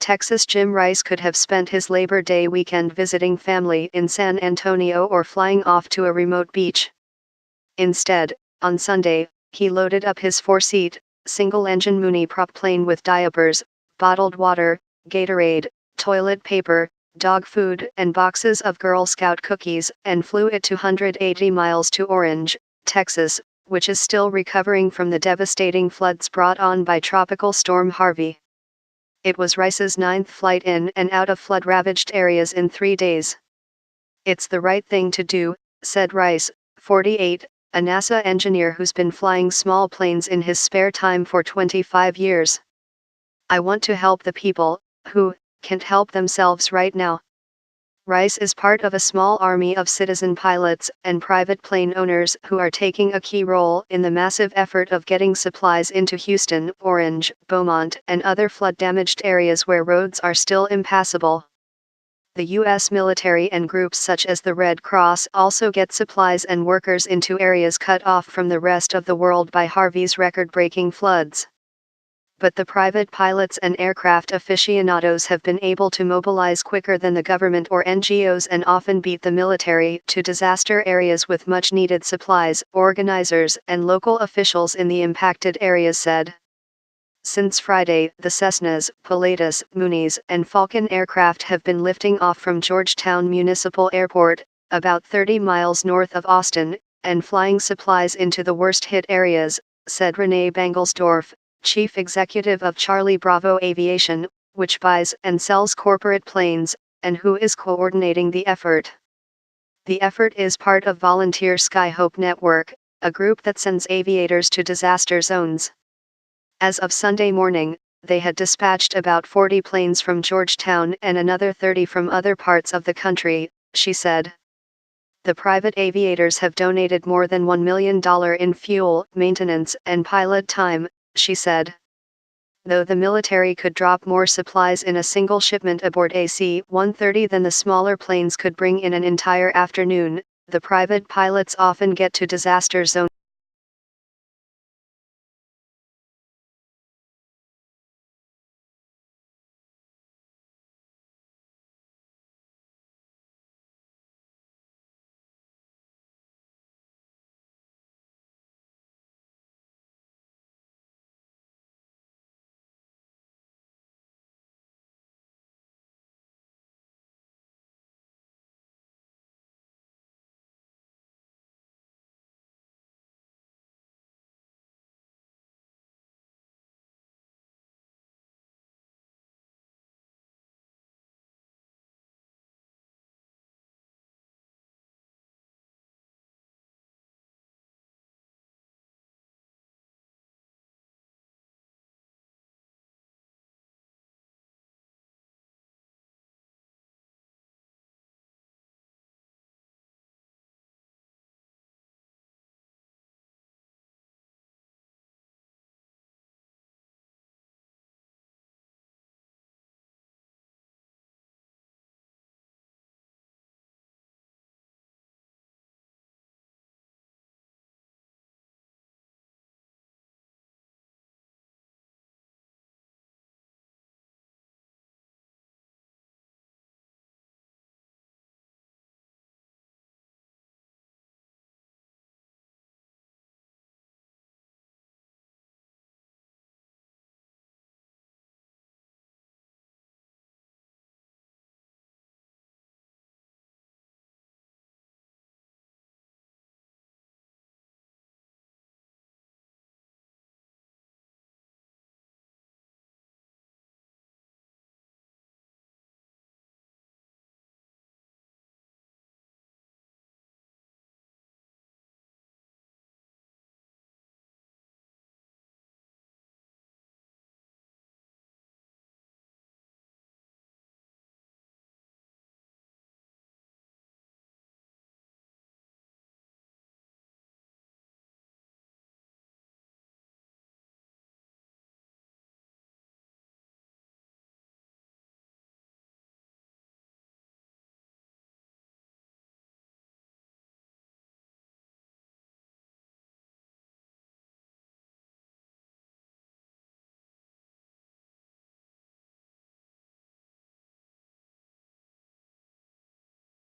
Texas Jim Rice could have spent his Labor Day weekend visiting family in San Antonio or flying off to a remote beach. Instead, on Sunday, he loaded up his four-seat, single-engine Mooney prop plane with diapers, bottled water, Gatorade, toilet paper, dog food and boxes of Girl Scout cookies and flew it 280 miles to Orange, Texas, which is still recovering from the devastating floods brought on by Tropical Storm Harvey. It was Rice's 9th flight in and out of flood-ravaged areas in 3 days. "It's the right thing to do," said Rice, 48, a NASA engineer who's been flying small planes in his spare time for 25 years. "I want to help the people, who can't help themselves right now." Rice is part of a small army of citizen pilots and private plane owners who are taking a key role in the massive effort of getting supplies into Houston, Orange, Beaumont, and other flood-damaged areas where roads are still impassable. The U.S. military and groups such as the Red Cross also get supplies and workers into areas cut off from the rest of the world by Harvey's record-breaking floods. But the private pilots and aircraft aficionados have been able to mobilize quicker than the government or NGOs and often beat the military to disaster areas with much-needed supplies, organizers and local officials in the impacted areas said. Since Friday, the Cessnas, Pilatus, Moonies, and Falcon aircraft have been lifting off from Georgetown Municipal Airport, about 30 miles north of Austin, and flying supplies into the worst-hit areas, said Renee Bangelsdorf, chief executive of Charlie Bravo Aviation, which buys and sells corporate planes, and who is coordinating the effort. The effort is part of Volunteer Skyhope Network, a group that sends aviators to disaster zones. As of Sunday morning, they had dispatched about 40 planes from Georgetown and another 30 from other parts of the country, she said. The private aviators have donated more than $1 million in fuel, maintenance, and pilot time, she said. Though the military could drop more supplies in a single shipment aboard AC-130 than the smaller planes could bring in an entire afternoon, the private pilots often get to disaster zones